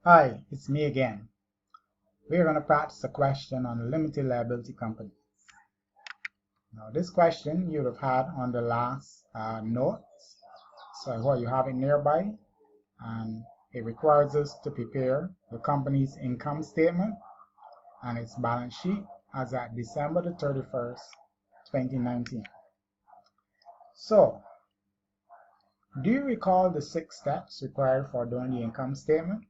Hi, it's me again. We're going to practice a question on limited liability companies. Now, this question you would have had on the last notes. So what you have it nearby, and it requires us to prepare the company's income statement and its balance sheet as at December the 31st, 2019. So, do you recall the 6 steps required for doing the income statement?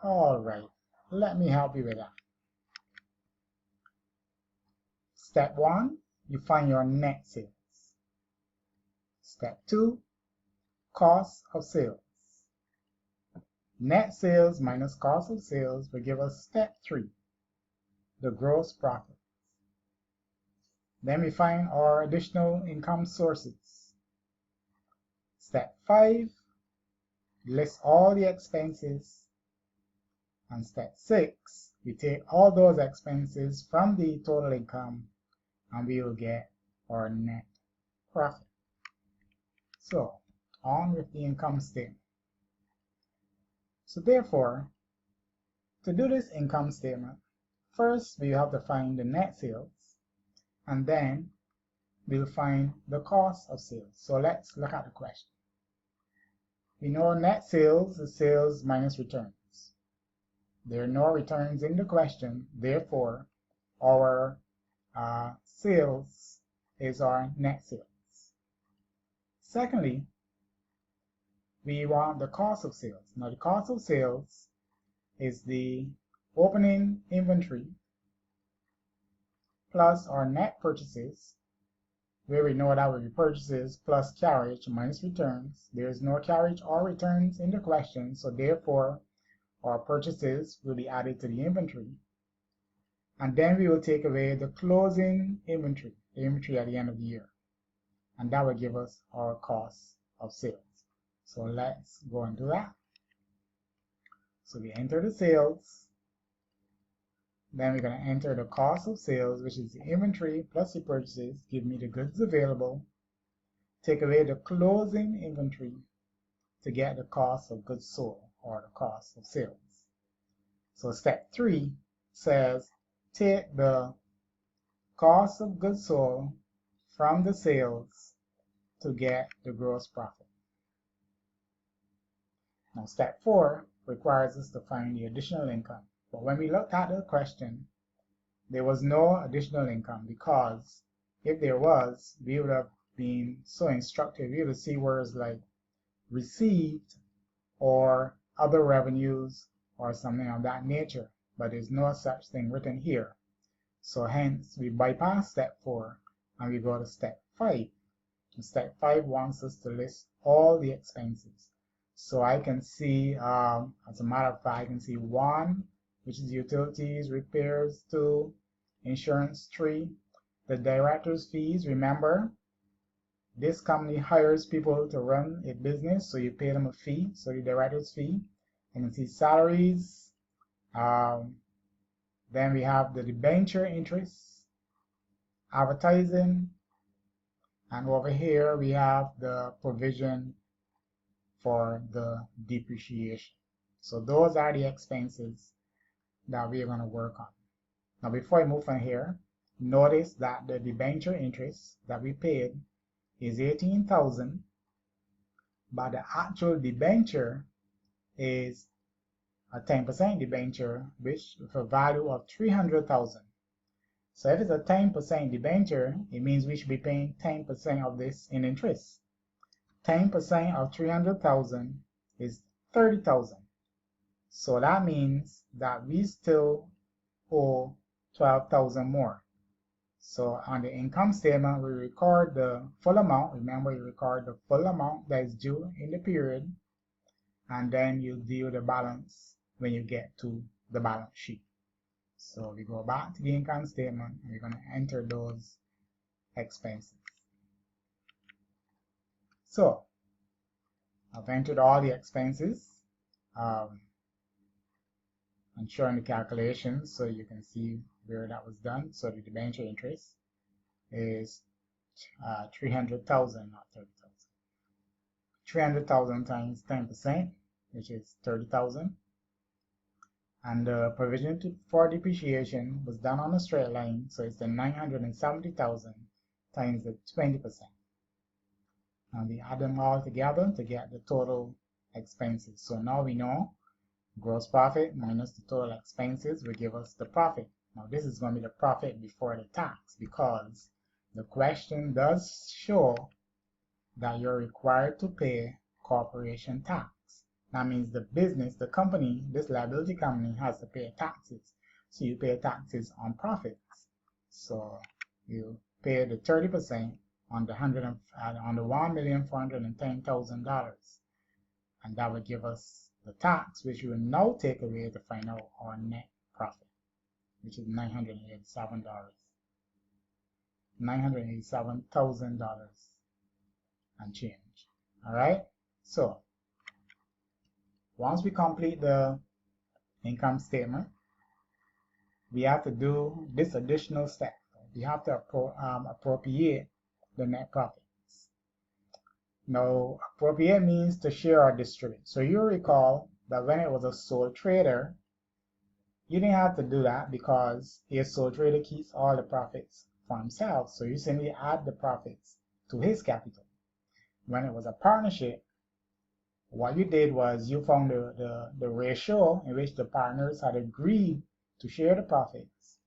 All right, let me help you with that. Step 1, you find your net sales. Step 2, cost of sales. Net sales minus cost of sales will give us step 3, the gross profit. Then we find our additional income sources. Step 5, list all the expenses. And step 6, we take all those expenses from the total income and we will get our net profit. So, on with the income statement. So therefore, to do this income statement, first we have to find the net sales, and then we'll find the cost of sales. So let's look at the question. We know net sales is sales minus returns. There are no returns in the question, therefore our sales is our net sales. Secondly, we want the cost of sales. Now the cost of sales is the opening inventory plus our net purchases, where we know that would be purchases plus carriage minus returns. There is no carriage or returns in the question, so therefore our purchases will be added to the inventory. And then we will take away the closing inventory, the inventory at the end of the year. And that will give us our cost of sales. So let's go and do that. So we enter the sales. Then we're going to enter the cost of sales, which is the inventory plus the purchases, give me the goods available. Take away the closing inventory to get the cost of goods sold, or the cost of sales. So step 3 says take the cost of goods sold from the sales to get the gross profit. Now step 4 requires us to find the additional income. But when we looked at the question, there was no additional income, because if there was, we would have been so instructive. We would see words like received or other revenues or something of that nature, but there's no such thing written here. So hence we bypass step 4 and we go to step 5. And step 5 wants us to list all the expenses. So I can see, as a matter of fact, I can see 1, which is utilities, repairs, 2, insurance, 3, the director's fees. Remember, this company hires people to run a business, so you pay them a fee, so the director's fee. You can see salaries. Then we have the debenture interest, advertising, and over here we have the provision for the depreciation. So those are the expenses that we are going to work on. Now before I move from here, notice that the debenture interest that we paid is $18,000, but the actual debenture is a 10% debenture, which with a value of $300,000. So if it's a 10% debenture, it means we should be paying 10% of this in interest. 10% of $300,000 is $30,000. So that means that we still owe $12,000 more. So on the income statement, we record the full amount. Remember, you record the full amount that is due in the period, and then you deal the balance when you get to the balance sheet. So we go back to the income statement and we're going to enter those expenses. So I've entered all the expenses and showing the calculations so you can see where that was done. So the debenture interest is $300,000, not $30,000. 300,000 times 10%, which is 30,000. And the provision for depreciation was done on a straight line, so it's the 970,000 times the 20%. And we add them all together to get the total expenses. So now we know gross profit minus the total expenses will give us the profit. Now this is going to be the profit before the tax, because the question does show that you're required to pay corporation tax. That means the business, the company, this liability company has to pay taxes. So you pay taxes on profits. So you pay the 30% on the $1,410,000, and that will give us the tax, which we will now take away to find out our net profit, which is $987,000 and change. All right. So once we complete the income statement, we have to do this additional step. We have to appropriate the net profits. Now, appropriate means to share or distribute. So you recall that when it was a sole trader, you didn't have to do that because a sole trader keeps all the profits for himself. So you simply add the profits to his capital. When it was a partnership, what you did was you found the ratio in which the partners had agreed to share the profits,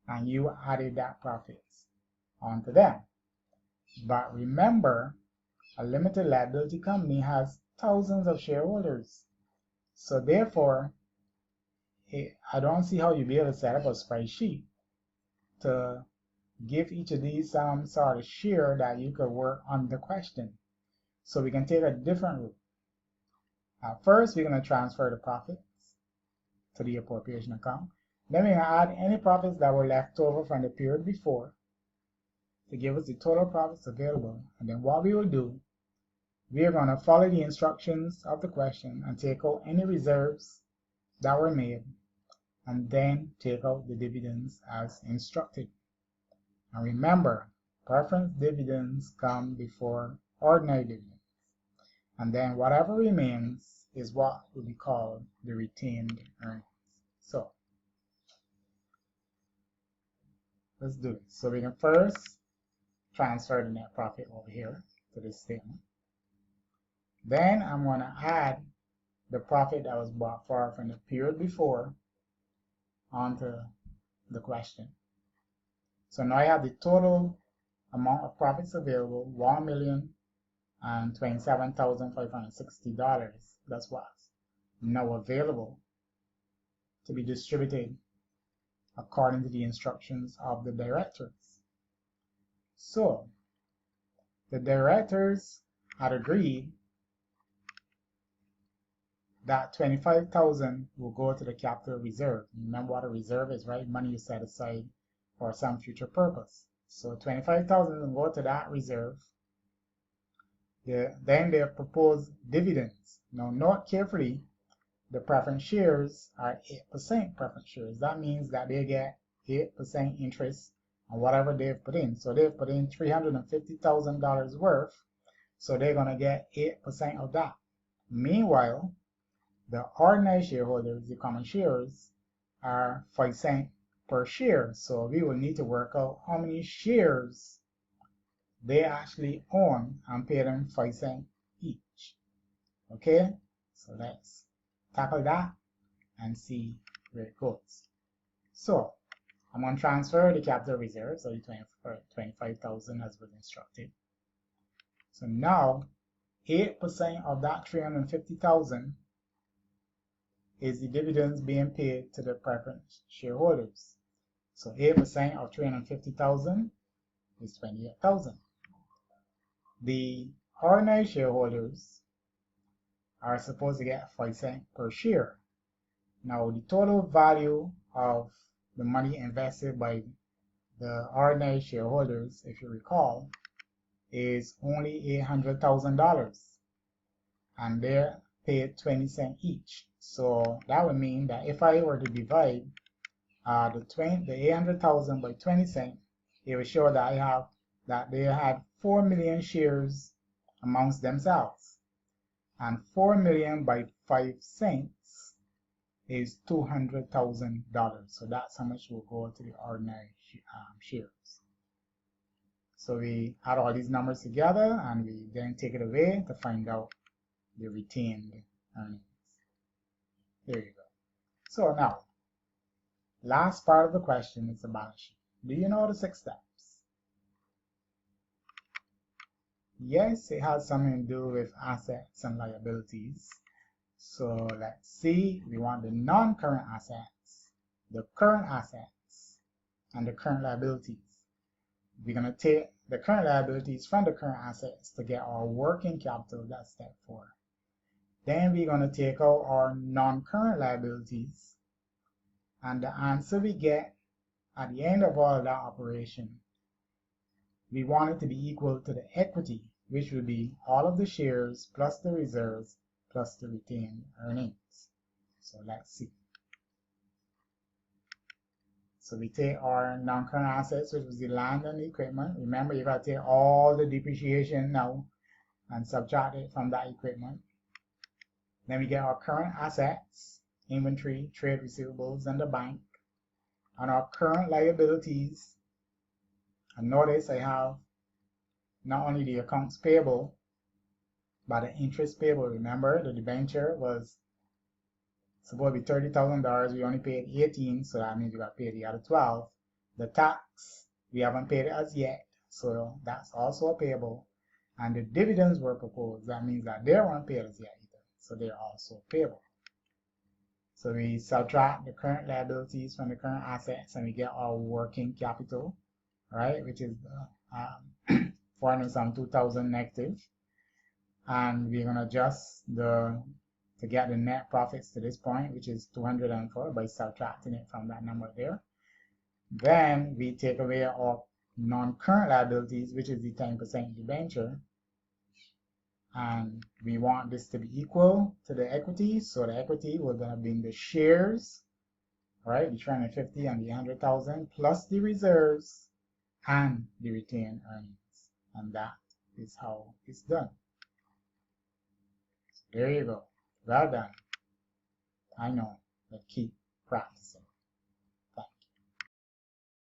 and you added that profits onto them. But remember, a limited liability company has thousands of shareholders. So therefore, I don't see how you'd be able to set up a spreadsheet to give each of these some sort of share that you could work on the question. So we can take a different route. First, we're going to transfer the profits to the appropriation account. Then we're going to add any profits that were left over from the period before to give us the total profits available. And then what we will do, we are going to follow the instructions of the question and take out any reserves that were made, and then take out the dividends as instructed. And remember, preference dividends come before ordinary dividends. And then whatever remains is what will be called the retained earnings. So let's do it. So we can first transfer the net profit over here to this statement. Then I'm going to add the profit that was brought forward from the period before onto the question. So now I have the total amount of profits available, $1,027,560. That's what's now available to be distributed according to the instructions of the directors. So the directors had agreed that $25,000 will go to the capital reserve. Remember what a reserve is, right? Money you set aside for some future purpose. So $25,000 will go to that reserve. Then their proposed dividends. Now note carefully, the preference shares are 8% preference shares. That means that they get 8% interest on whatever they've put in. So they've put in $350,000 worth, so they're going to get 8% of that. Meanwhile, the ordinary shareholders, the common shares, are 5 cents per share. So we will need to work out how many shares they actually own and pay them 5 cents each. Okay, so let's tackle that and see where it goes. So I'm going to transfer the capital reserve, so the 25,000 as was instructed. So now 8% of that 350,000 is the dividends being paid to the preference shareholders. So 8% of 350,000 is 28,000. The ordinary shareholders are supposed to get 5 cents per share. Now the total value of the money invested by the ordinary shareholders, if you recall, is only $800,000, and they're paid 20 cents each. So that would mean that if I were to divide the 800,000 by 20 cents, it would show that they had 4 million shares amongst themselves. And 4 million by 5 cents is $200,000. So that's how much will go to the ordinary shares. So we add all these numbers together and we then take it away to find out the retained earnings. There you go. So now, last part of the question is the balance sheet. Do you know the 6 steps? Yes, it has something to do with assets and liabilities. So let's see, we want the non-current assets, the current assets, and the current liabilities. We're going to take the current liabilities from the current assets to get our working capital, that's step 4. Then we're going to take out our non-current liabilities, and the answer we get at the end of all of that operation, we want it to be equal to the equity, which will be all of the shares plus the reserves plus the retained earnings. So let's see. So we take our non-current assets, which was the land and the equipment. Remember, you got to take all the depreciation now and subtract it from that equipment. Then we get our current assets, inventory, trade receivables, and the bank. And our current liabilities, and notice I have not only the accounts payable, but the interest payable. Remember, the debenture was supposed to be $30,000. We only paid 18, so that means we got paid the other 12. The tax, we haven't paid it as yet, so that's also a payable. And the dividends were proposed. That means that they weren't paid as yet either, so they're also payable. So we subtract the current liabilities from the current assets, and we get our working capital, right, which is 402,000 negative. And we're going to adjust to get the net profits to this point, which is 204, by subtracting it from that number there. Then we take away our non-current liabilities, which is the 10% debenture, and we want this to be equal to the equity. So the equity will then have been the shares, right, the 350 and the 100,000, plus the reserves and the retained earnings. And that is how it's done. So there you go. Well done. I know, but keep practicing.